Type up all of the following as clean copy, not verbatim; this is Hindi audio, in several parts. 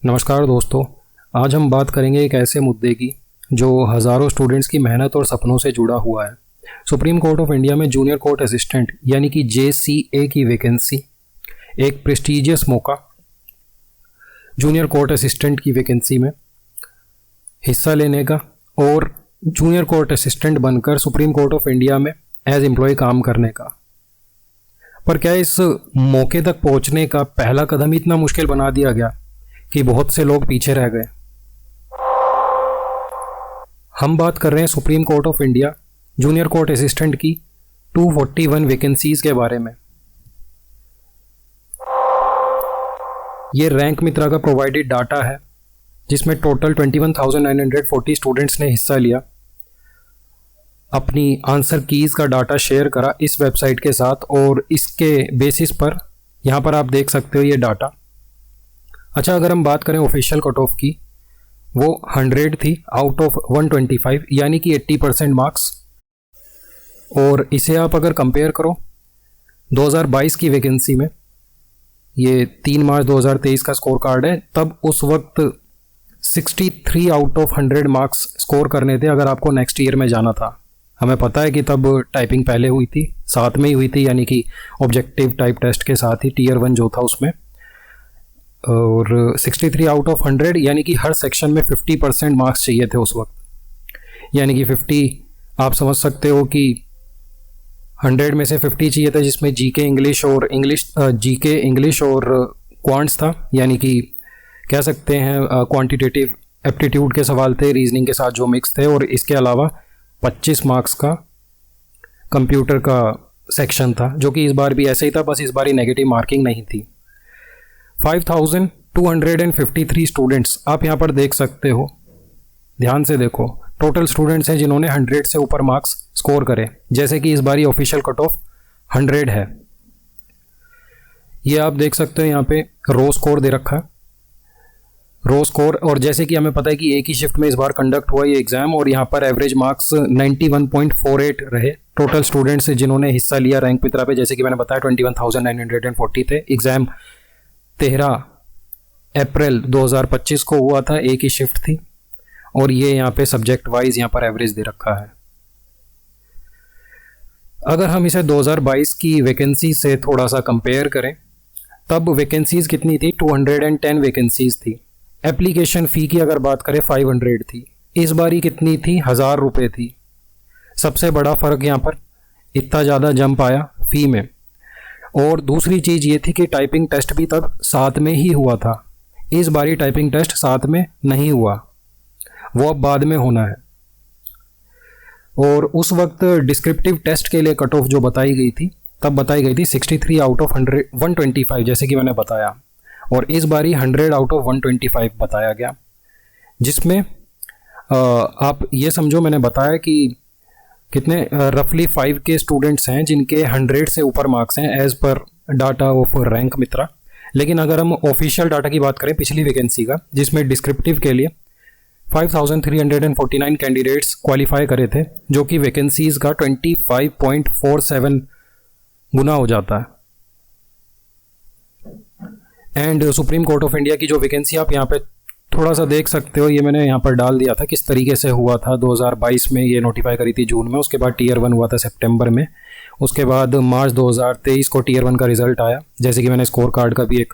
नमस्कार दोस्तों। आज हम बात करेंगे एक ऐसे मुद्दे की जो हज़ारों स्टूडेंट्स की मेहनत और सपनों से जुड़ा हुआ है। सुप्रीम कोर्ट ऑफ इंडिया में जूनियर कोर्ट असिस्टेंट यानी कि JCA की वैकेंसी, एक प्रेस्टिजियस मौका। जूनियर कोर्ट असिस्टेंट की वैकेंसी में हिस्सा लेने का और जूनियर कोर्ट असिस्टेंट बनकर सुप्रीम कोर्ट ऑफ इंडिया में एज एम्प्लॉय काम करने का। पर क्या इस मौके तक पहुंचने का पहला कदम इतना मुश्किल बना दिया गया कि बहुत से लोग पीछे रह गए? हम बात कर रहे हैं supreme court of India junior court assistant की 241 वैकेंसीज के बारे में। ये रैंक मित्रा का प्रोवाइडेड डाटा है जिसमें टोटल 21,940 स्टूडेंट्स ने हिस्सा लिया। अपनी आंसर कीज़ का डाटा शेयर करा इस वेबसाइट के साथ और इसके बेसिस पर यहाँ पर आप देख सकते हो ये डाटा। अच्छा, अगर हम बात करें ऑफिशियल कट ऑफ की, वो 100 थी आउट ऑफ 125 यानी कि 80% मार्क्स। और इसे आप अगर कंपेयर करो 2022 की वैकेंसी में, ये 3 मार्च 2023 का स्कोर कार्ड है, तब उस वक्त 63 आउट ऑफ 100 मार्क्स स्कोर करने थे अगर आपको नेक्स्ट ईयर में जाना था। हमें पता है कि तब टाइपिंग पहले हुई थी, साथ में ही हुई थी, यानी कि ऑब्जेक्टिव टाइप टेस्ट के साथ ही टीयर 1 जो था उसमें। और 63 आउट ऑफ 100 यानी कि हर सेक्शन में 50% मार्क्स चाहिए थे उस वक्त। यानी कि 50 आप समझ सकते हो कि 100 में से 50 चाहिए था, जिसमें जीके इंग्लिश और क्वांट्स था, यानी कि कह सकते हैं क्वांटिटेटिव एप्टीट्यूड के सवाल थे रीजनिंग के साथ जो मिक्स थे। और इसके अलावा 25 मार्क्स का कंप्यूटर का सेक्शन था, जो कि इस बार भी ऐसे ही था, बस इस बार ही नेगेटिव मार्किंग नहीं थी। 5,253 स्टूडेंट्स आप यहाँ पर देख सकते हो, ध्यान से देखो, टोटल स्टूडेंट्स हैं जिन्होंने 100 से ऊपर मार्क्स स्कोर करे, जैसे कि इस बारी ऑफिशियल कट ऑफ 100 है। ये आप देख सकते हो यहाँ पे रो स्कोर दे रखा है, रो स्कोर। और जैसे कि हमें पता है कि एक ही शिफ्ट में इस बार कंडक्ट हुआ ये एग्जाम, और यहाँ पर एवरेज मार्क्स 91.48 रहे। टोटल स्टूडेंट्स जिन्होंने हिस्सा लिया रैंक मित्रा पे, जैसे कि मैंने बताया 21,940 थे। एग्जाम 13 अप्रैल 2025 को हुआ था, एक ही शिफ्ट थी। और ये यहाँ पे सब्जेक्ट वाइज यहाँ पर एवरेज दे रखा है। अगर हम इसे 2022 की वैकेंसी से थोड़ा सा कंपेयर करें, तब वैकेंसीज कितनी थी? 210 वैकेंसीज थी। एप्लीकेशन फ़ी की अगर बात करें 500 थी। इस बारी कितनी थी? 1000 रुपये थी। सबसे बड़ा फ़र्क यहाँ पर इतना ज़्यादा जंप आया फ़ी में। और दूसरी चीज़ ये थी कि टाइपिंग टेस्ट भी तब साथ में ही हुआ था। इस बारी टाइपिंग टेस्ट साथ में नहीं हुआ, वो अब बाद में होना है। और उस वक्त डिस्क्रिप्टिव टेस्ट के लिए कट ऑफ जो बताई गई थी, तब बताई गई थी 63 आउट ऑफ 125, जैसे कि मैंने बताया। और इस बारी 100 आउट ऑफ 125 बताया गया, जिसमें आप ये समझो, मैंने बताया कि कितने रफली 5 के स्टूडेंट्स हैं जिनके 100 से ऊपर मार्क्स हैं as per data of rank मित्रा। लेकिन अगर हम ऑफिशियल डाटा की बात करें पिछली वैकेंसी का, जिसमें डिस्क्रिप्टिव के लिए 5,349 कैंडिडेट्स क्वालिफाई करे थे, जो कि वैकेंसीज का 25.47 गुना हो जाता है। And supreme court of India की जो वैकेंसी आप यहाँ पे थोड़ा सा देख सकते हो, ये मैंने यहाँ पर डाल दिया था किस तरीके से हुआ था। 2022 में ये नोटिफाई करी थी जून में, उसके बाद टीयर 1 हुआ था सितंबर में, उसके बाद मार्च 2023 को टीयर 1 का रिजल्ट आया। जैसे कि मैंने स्कोर कार्ड का भी एक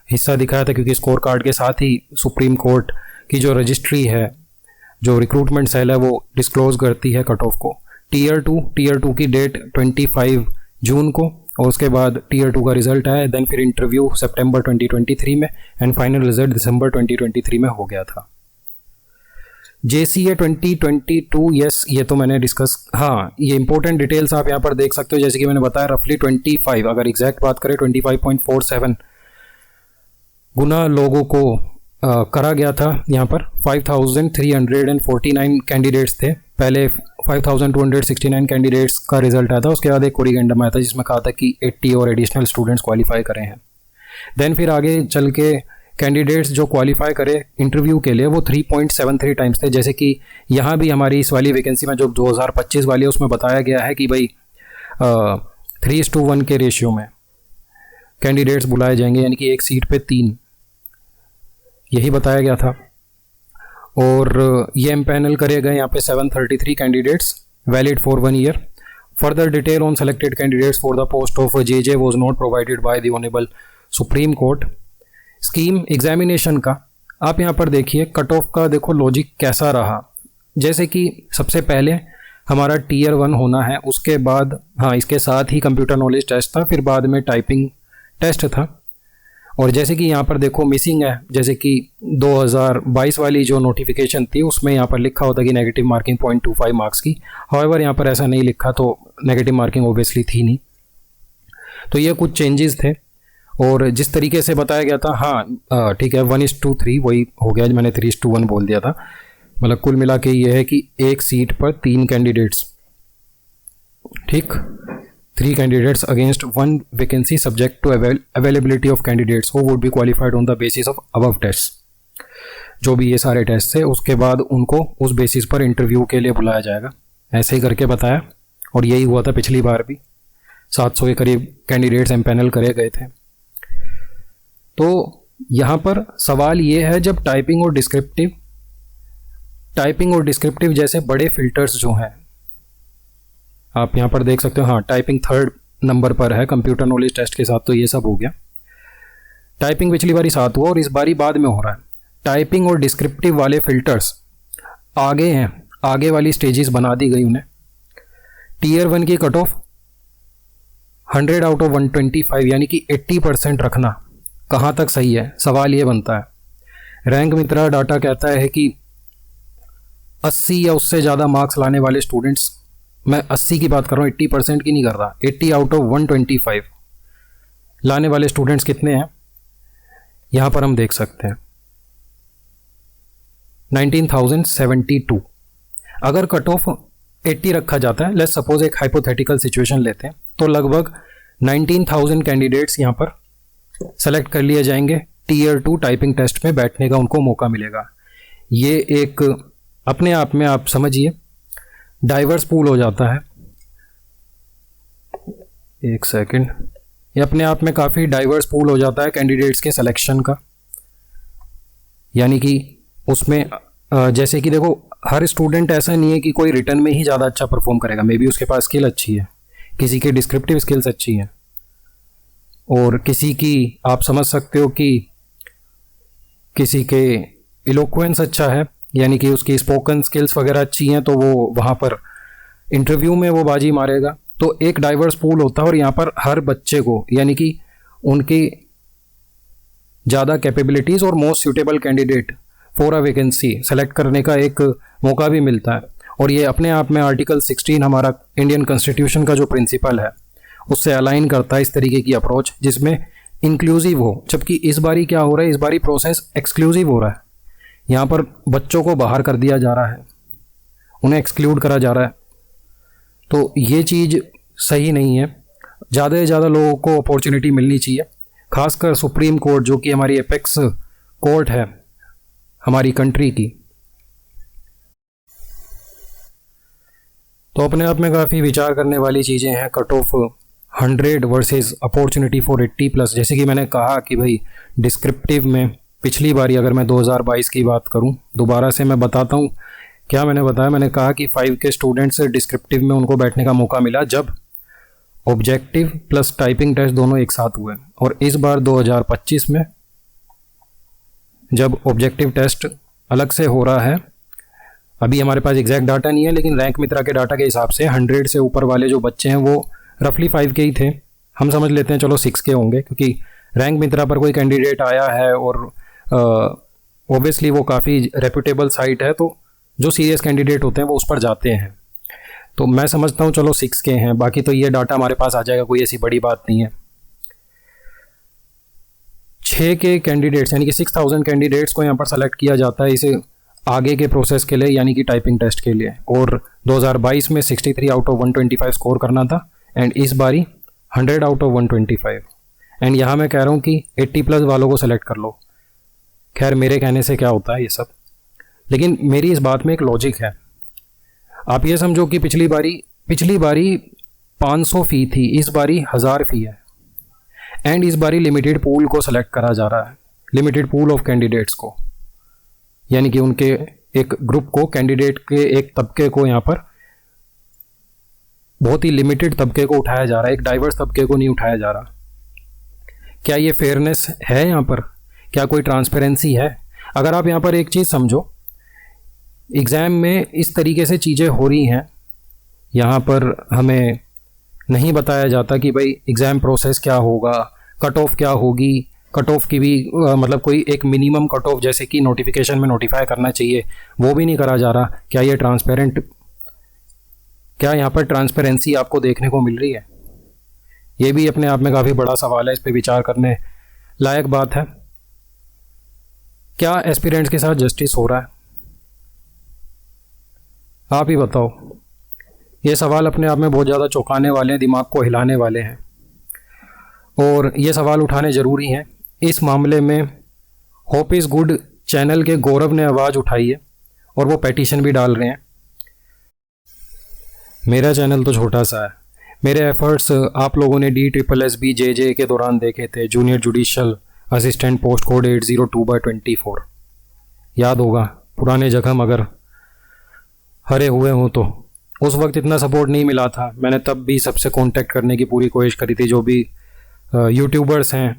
हिस्सा दिखाया था, क्योंकि स्कोर कार्ड के साथ ही सुप्रीम कोर्ट की जो रजिस्ट्री है, जो रिक्रूटमेंट सेल है, वो डिस्क्लोज करती है कट ऑफ को। टीयर 2 की डेट 25 जून को, और उसके बाद टीयर 2 का रिजल्ट आया। देन फिर इंटरव्यू सितंबर 2023 में, एंड फाइनल रिजल्ट दिसंबर 2023 में हो गया था। JCA 2022, यस, ये तो मैंने डिस्कस, हाँ, ये इंपॉर्टेंट डिटेल्स आप यहाँ पर देख सकते हो। जैसे कि मैंने बताया रफली 25, अगर एग्जैक्ट बात करें 25.47 गुना लोगों को करा गया था। यहाँ पर 5,349 कैंडिडेट्स थे। पहले 5,269 कैंडिडेट्स का रिजल्ट आया था, उसके बाद एक कोरिगेंडम आया था जिसमें कहा था कि 80 और एडिशनल स्टूडेंट्स क्वालिफाई करे हैं। देन फिर आगे चल के कैंडिडेट्स जो क्वालिफाई करे इंटरव्यू के लिए, वो 3.73 टाइम्स थे। जैसे कि यहाँ भी हमारी इस वाली वैकेंसी में जो 2025 वाली है, उसमें बताया गया है कि भाई 3:1 के रेशियो में कैंडिडेट्स बुलाए जाएंगे, यानी कि एक सीट पे 3। यही बताया गया था। और ये एम्पैनल करे गए यहाँ पे 733 candidates valid for 1 year. Further detail on selected candidates for the post of JJ was not provided by the honourable supreme court. Scheme examination का आप यहाँ पर देखिए, कट ऑफ का देखो लॉजिक कैसा रहा। जैसे कि सबसे पहले हमारा टीयर 1 होना है, उसके बाद हाँ इसके साथ ही कंप्यूटर नॉलेज टेस्ट था, फिर बाद में टाइपिंग टेस्ट था। और जैसे कि यहाँ पर देखो मिसिंग है, जैसे कि 2022 वाली जो नोटिफिकेशन थी उसमें यहाँ पर लिखा होता कि नेगेटिव मार्किंग 0.25 मार्क्स की। हाउएवर यहाँ पर ऐसा नहीं लिखा, तो नेगेटिव मार्किंग ओबियसली थी नहीं। तो ये कुछ चेंजेस थे। और जिस तरीके से बताया गया था, हाँ ठीक है 1:3 वही हो गया, मैंने 3:1 बोल दिया था। मतलब कुल मिला के ये है कि एक सीट पर 3 कैंडिडेट्स, ठीक, 3 candidates against 1 vacancy subject to availability of candidates who would be qualified on the basis of above test. जो भी ये सारे टेस्ट थे उसके बाद उनको उस बेसिस पर इंटरव्यू के लिए बुलाया जाएगा, ऐसे ही करके बताया। और यही हुआ था पिछली बार भी, 700 के करीब कैंडिडेट्स एम्पैनल करे गए थे। तो यहाँ पर सवाल ये है, जब टाइपिंग और डिस्क्रिप्टिव जैसे बड़े फिल्टर्स जो हैं, आप यहाँ पर देख सकते हो, हाँ टाइपिंग 3rd नंबर पर है कंप्यूटर नॉलेज टेस्ट के साथ, तो ये सब हो गया। टाइपिंग पिछली बारी 7 हुआ और इस बारी बाद में हो रहा है। टाइपिंग और डिस्क्रिप्टिव वाले फिल्टर्स आगे हैं, आगे वाली स्टेजेस बना दी गई उन्हें। टीयर 1 की कट ऑफ 100 आउट ऑफ 125 यानी कि 80% रखना कहाँ तक सही है, सवाल ये बनता है। रैंक मित्रा डाटा कहता है कि 80 या उससे ज़्यादा मार्क्स लाने वाले स्टूडेंट्स, मैं 80 की बात कर रहा हूँ, 80% की नहीं कर रहा, 80 आउट ऑफ 125 लाने वाले स्टूडेंट्स कितने हैं यहाँ पर हम देख सकते हैं, 19,072। अगर कट ऑफ 80 रखा जाता है, लेट्स सपोज एक हाइपोथेटिकल सिचुएशन लेते हैं, तो लगभग 19,000 कैंडिडेट्स यहाँ पर सेलेक्ट कर लिए जाएंगे। टीयर 2 टाइपिंग टेस्ट में बैठने का उनको मौका मिलेगा। ये एक अपने आप में आप समझिए डाइवर्स पूल हो जाता है। एक सेकंड, ये अपने आप में काफ़ी डाइवर्स पूल हो जाता है कैंडिडेट्स के सिलेक्शन का। यानी कि उसमें जैसे कि देखो, हर स्टूडेंट ऐसा नहीं है कि कोई रिटर्न में ही ज़्यादा अच्छा परफॉर्म करेगा, मे बी उसके पास स्किल अच्छी है, किसी की डिस्क्रिप्टिव स्किल्स अच्छी है, और किसी की आप समझ सकते हो कि किसी के इलोक्वेंस अच्छा है, यानी कि उसकी स्पोकन स्किल्स वगैरह अच्छी हैं, तो वो वहाँ पर इंटरव्यू में वो बाजी मारेगा। तो एक डाइवर्स पूल होता है और यहाँ पर हर बच्चे को, यानी कि उनकी ज़्यादा कैपेबिलिटीज़ और most suitable candidate for a vacancy select करने का एक मौका भी मिलता है। और ये अपने आप में आर्टिकल 16 हमारा इंडियन कॉन्स्टिट्यूशन का जो प्रिंसिपल है उससे अलाइन करता है इस तरीके की अप्रोच जिसमें इंक्लूसिव हो। जबकि इस बारी क्या हो रहा है, इस बारी प्रोसेस एक्सक्लूसिव हो रहा है। यहाँ पर बच्चों को बाहर कर दिया जा रहा है, उन्हें एक्सक्लूड करा जा रहा है। तो ये चीज़ सही नहीं है। ज़्यादा से ज़्यादा लोगों को अपॉर्चुनिटी मिलनी चाहिए, खासकर सुप्रीम कोर्ट जो कि हमारी एपेक्स कोर्ट है हमारी कंट्री की। तो अपने आप में काफ़ी विचार करने वाली चीज़ें हैं। Cut off 100 versus opportunity for 80+। जैसे कि मैंने कहा कि भाई डिस्क्रिप्टिव में पिछली बारी अगर मैं 2022 की बात करूं, दोबारा से मैं बताता हूं क्या मैंने बताया। मैंने कहा कि 5 के स्टूडेंट्स डिस्क्रिप्टिव में उनको बैठने का मौका मिला जब ऑब्जेक्टिव प्लस टाइपिंग टेस्ट दोनों एक साथ हुए। और इस बार 2025 में जब ऑब्जेक्टिव टेस्ट अलग से हो रहा है, अभी हमारे पास एग्जैक्ट डाटा नहीं है, लेकिन रैंक मित्रा के डाटा के हिसाब से 100 से ऊपर वाले जो बच्चे हैं वो रफली 5 के ही थे। हम समझ लेते हैं चलो 6 के होंगे, क्योंकि रैंक मित्रा पर कोई कैंडिडेट आया है और ऑब्वियसली वो काफ़ी रेप्यूटेबल साइट है, तो जो सीरियस कैंडिडेट होते हैं वो उस पर जाते हैं। तो मैं समझता हूँ चलो 6 के हैं, बाकी तो ये डाटा हमारे पास आ जाएगा, कोई ऐसी बड़ी बात नहीं है। 6 के कैंडिडेट्स यानी कि 6000 कैंडिडेट्स को यहाँ पर सेलेक्ट किया जाता है इसे आगे के प्रोसेस के लिए, यानी कि टाइपिंग टेस्ट के लिए। और 2022 में 63 आउट ऑफ 125 स्कोर करना था, एंड इस बारी 100 आउट ऑफ 125। एंड यहाँ मैं कह रहा हूँ कि 80+ वालों को सेलेक्ट कर लो। खैर मेरे कहने से क्या होता है ये सब, लेकिन मेरी इस बात में एक लॉजिक है। आप ये समझो कि पिछली बारी 500 फ़ी थी, इस बारी 1000 फ़ी है, एंड इस बारी लिमिटेड पूल को सेलेक्ट करा जा रहा है, लिमिटेड पूल ऑफ कैंडिडेट्स को। यानी कि उनके एक ग्रुप को, कैंडिडेट के एक तबके को यहाँ पर, बहुत ही लिमिटेड तबके को उठाया जा रहा है, एक डाइवर्स तबके को नहीं उठाया जा रहा। क्या ये फेयरनेस है यहाँ पर? क्या कोई ट्रांसपेरेंसी है? अगर आप यहाँ पर एक चीज़ समझो, एग्ज़ाम में इस तरीके से चीज़ें हो रही हैं, यहाँ पर हमें नहीं बताया जाता कि भाई एग्ज़ाम प्रोसेस क्या होगा, कट ऑफ क्या होगी, कट ऑफ की भी मतलब कोई एक मिनिमम कट ऑफ जैसे कि नोटिफिकेशन में नोटिफाई करना चाहिए, वो भी नहीं करा जा रहा। क्या ये ट्रांसपेरेंट, क्या यहाँ पर ट्रांसपेरेंसी आपको देखने को मिल रही है? ये भी अपने आप में काफ़ी बड़ा सवाल है, इस पर विचार करने लायक बात है। क्या एस्पिरेंट्स के साथ जस्टिस हो रहा है? आप ही बताओ। ये सवाल अपने आप में बहुत ज़्यादा चौंकाने वाले हैं, दिमाग को हिलाने वाले हैं, और ये सवाल उठाने ज़रूरी हैं। इस मामले में होप इज़ गुड चैनल के गौरव ने आवाज़ उठाई है और वो पेटिशन भी डाल रहे हैं। मेरा चैनल तो छोटा सा है, मेरे एफर्ट्स आप लोगों ने DSSB-JJ के दौरान देखे थे, junior judicial assistant post code 802/24। याद होगा, पुराने जख्म अगर हरे हुए हों तो। उस वक्त इतना सपोर्ट नहीं मिला था, मैंने तब भी सबसे कांटेक्ट करने की पूरी कोशिश करी थी, जो भी यूट्यूबर्स हैं,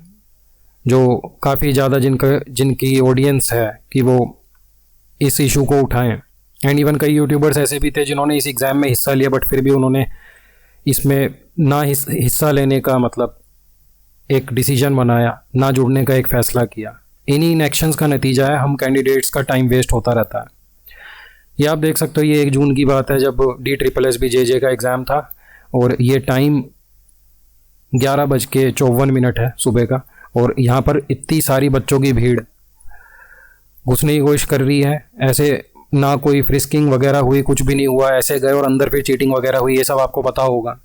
जो काफ़ी ज़्यादा जिनकी ऑडियंस है कि वो इस इशू को उठाएं। एंड इवन कई यूट्यूबर्स ऐसे भी थे जिन्होंने इस एग्ज़ाम में हिस्सा लिया, बट फिर भी उन्होंने इसमें ना हिस्सा लेने का मतलब एक डिसीजन बनाया, ना जुड़ने का एक फ़ैसला किया। इन्हीं इनएक्शंस का नतीजा है हम कैंडिडेट्स का टाइम वेस्ट होता रहता है। ये आप देख सकते हो, ये 1 जून की बात है जब DSSB-JJ का एग्ज़ाम था, और ये टाइम 11:54 है सुबह का, और यहाँ पर इतनी सारी बच्चों की भीड़ घुसने की कोशिश कर रही है। ऐसे ना कोई फ्रिस्किंग वगैरह हुई, कुछ भी नहीं हुआ, ऐसे गए और अंदर फिर चीटिंग वगैरह हुई, ये सब आपको पता होगा।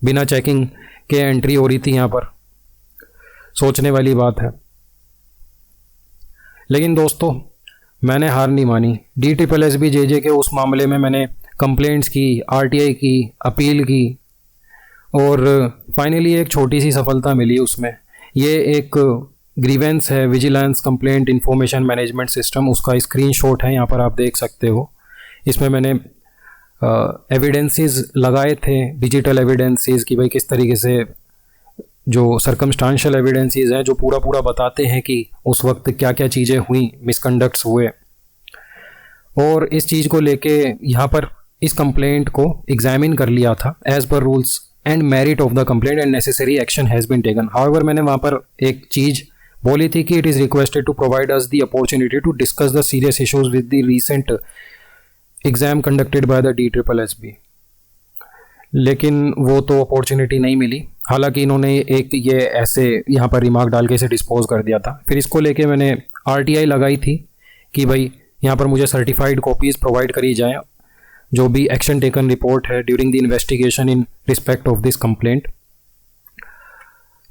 बिना चेकिंग के एंट्री हो रही थी यहाँ पर, सोचने वाली बात है। लेकिन दोस्तों, मैंने हार नहीं मानी। DSSB-JJ के उस मामले में मैंने कंप्लेंट्स की, RTI की, अपील की, और फाइनली एक छोटी सी सफलता मिली उसमें। ये एक ग्रीवेंस है, vigilance complaint information management system, उसका स्क्रीनशॉट है, यहाँ पर आप देख सकते हो। इसमें मैंने एविडेंसेस लगाए थे, डिजिटल एविडेंसेस, कि भाई किस तरीके से जो सर्कमस्टांशियल एविडेंसेस हैं, जो पूरा पूरा बताते हैं कि उस वक्त क्या क्या चीज़ें हुई, मिसकंडक्ट्स हुए। और इस चीज़ को लेके यहाँ पर इस कंप्लेंट को एग्जामिन कर लिया था as per rules and merit of the complaint and necessary action has been taken. However मैंने वहाँ पर एक चीज़ बोली थी कि it is requested to provide us the opportunity to discuss the serious issues with the recent exam conducted by the DSSB, लेकिन वो तो अपॉर्चुनिटी नहीं मिली। हालांकि इन्होंने एक ये ऐसे यहाँ पर रिमार्क डाल के इसे डिस्पोज कर दिया था। फिर इसको लेके मैंने RTI लगाई थी कि भाई यहाँ पर मुझे सर्टिफाइड कॉपीज़ प्रोवाइड करी जाएं, जो भी एक्शन टेकन रिपोर्ट है during the investigation in respect of this complaint.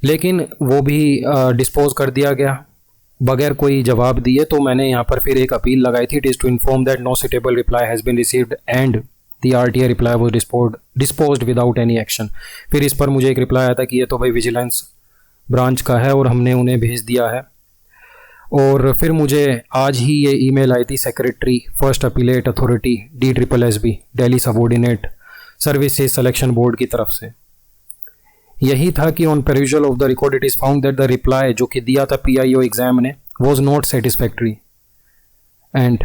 लेकिन वो भी डिस्पोज कर दिया गया बगैर कोई जवाब दिए। तो मैंने यहाँ पर फिर एक अपील लगाई थी, it is to inform that no suitable reply has been received and the RTI reply was disposed without any action. फिर इस पर मुझे एक रिप्लाई आया था कि ये तो भाई विजिलेंस ब्रांच का है और हमने उन्हें भेज दिया है। और फिर मुझे आज ही ये ईमेल आई थी secretary first appellate authority DSSB Delhi subordinate services selection board की तरफ से। यही था कि on perusal of the record it is found that the reply जो कि दिया था PIO एग्जाम ने was not satisfactory and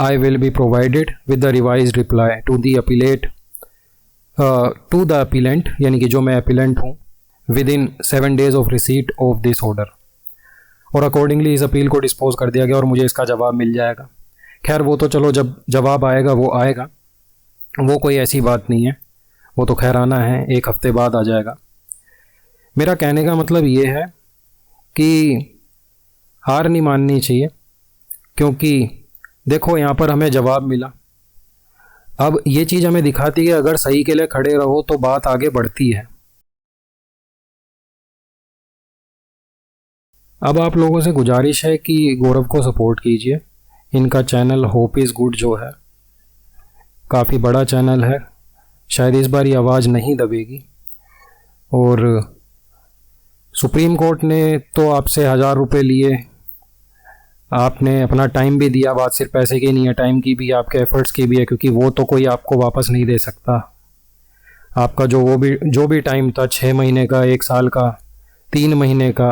I will be provided with the revised reply to the appellate to the appellant, यानी कि जो मैं appellant हूँ, within 7 days of receipt of this order। और अकॉर्डिंगली इस अपील को डिस्पोज कर दिया गया और मुझे इसका जवाब मिल जाएगा। खैर वो तो चलो, जब जवाब आएगा वो आएगा, वो कोई ऐसी बात नहीं है, वो तो खैर आना है, 1 हफ्ते बाद आ जाएगा। मेरा कहने का मतलब ये है कि हार नहीं माननी चाहिए, क्योंकि देखो यहाँ पर हमें जवाब मिला। अब ये चीज़ हमें दिखाती है कि अगर सही के लिए खड़े रहो तो बात आगे बढ़ती है। अब आप लोगों से गुजारिश है कि गौरव को सपोर्ट कीजिए। इनका चैनल होप इज़ गुड जो है काफ़ी बड़ा चैनल है, शायद इस बार ये आवाज़ नहीं दबेगी। और सुप्रीम कोर्ट ने तो आपसे 1000 रुपये लिए, आपने अपना टाइम भी दिया, बात सिर्फ पैसे की नहीं है, टाइम की भी है, आपके एफर्ट्स की भी है, क्योंकि वो तो कोई आपको वापस नहीं दे सकता। आपका जो भी टाइम था, 6 महीने का, 1 साल का, 3 महीने का,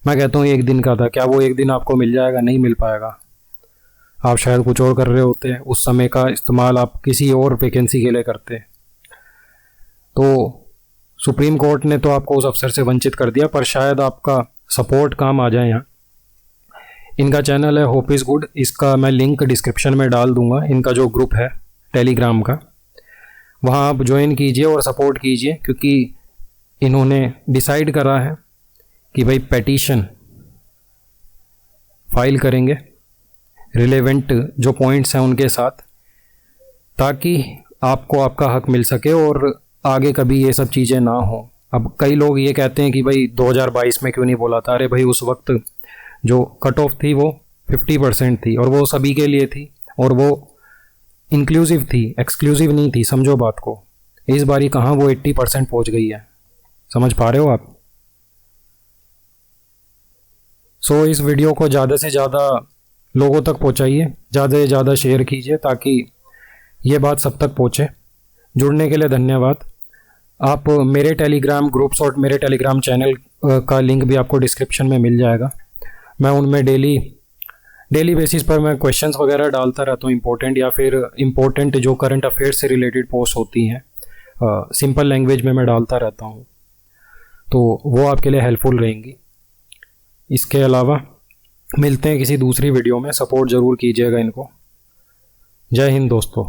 मैं कहता हूँ 1 दिन का था, क्या वो 1 दिन आपको मिल जाएगा? नहीं मिल पाएगा। आप शायद कुछ और कर रहे होते हैं, उस समय का इस्तेमाल आप किसी और वैकेंसी के लिए करते। तो सुप्रीम कोर्ट ने तो आपको उस अवसर से वंचित कर दिया, पर शायद आपका सपोर्ट काम आ जाए यहाँ। इनका चैनल है होप इज़ गुड, इसका मैं लिंक डिस्क्रिप्शन में डाल दूंगा। इनका जो ग्रुप है टेलीग्राम का, वहाँ आप ज्वाइन कीजिए और सपोर्ट कीजिए, क्योंकि इन्होंने डिसाइड करा है कि भाई पेटिशन फाइल करेंगे रिलेवेंट जो पॉइंट्स हैं उनके साथ, ताकि आपको आपका हक मिल सके और आगे कभी ये सब चीज़ें ना हो। अब कई लोग ये कहते हैं कि भाई 2022 में क्यों नहीं बोला था? अरे भाई, उस वक्त जो कट ऑफ थी वो 50% थी, और वो सभी के लिए थी, और वो इंक्लूसिव थी, एक्सक्लूसिव नहीं थी। समझो बात को। इस बारी कहाँ वो 80% पहुँच गई है। समझ पा रहे हो आप? सो इस वीडियो को ज़्यादा से ज़्यादा लोगों तक पहुँचाइए, ज़्यादा से ज़्यादा शेयर कीजिए, ताकि ये बात सब तक पहुँचे। जुड़ने के लिए धन्यवाद। आप मेरे टेलीग्राम ग्रुप्स और मेरे टेलीग्राम चैनल का लिंक भी आपको डिस्क्रिप्शन में मिल जाएगा। मैं उनमें डेली बेसिस पर मैं क्वेश्चंस वगैरह डालता रहता हूँ, इम्पोर्टेंट या फिर इम्पोर्टेंट जो करंट अफेयर्स से रिलेटेड पोस्ट होती हैं, सिंपल लैंग्वेज में मैं डालता रहता हूँ, तो वो आपके लिए हेल्पफुल रहेंगी। इसके अलावा मिलते हैं किसी दूसरी वीडियो में। सपोर्ट ज़रूर कीजिएगा इनको। जय हिंद दोस्तों।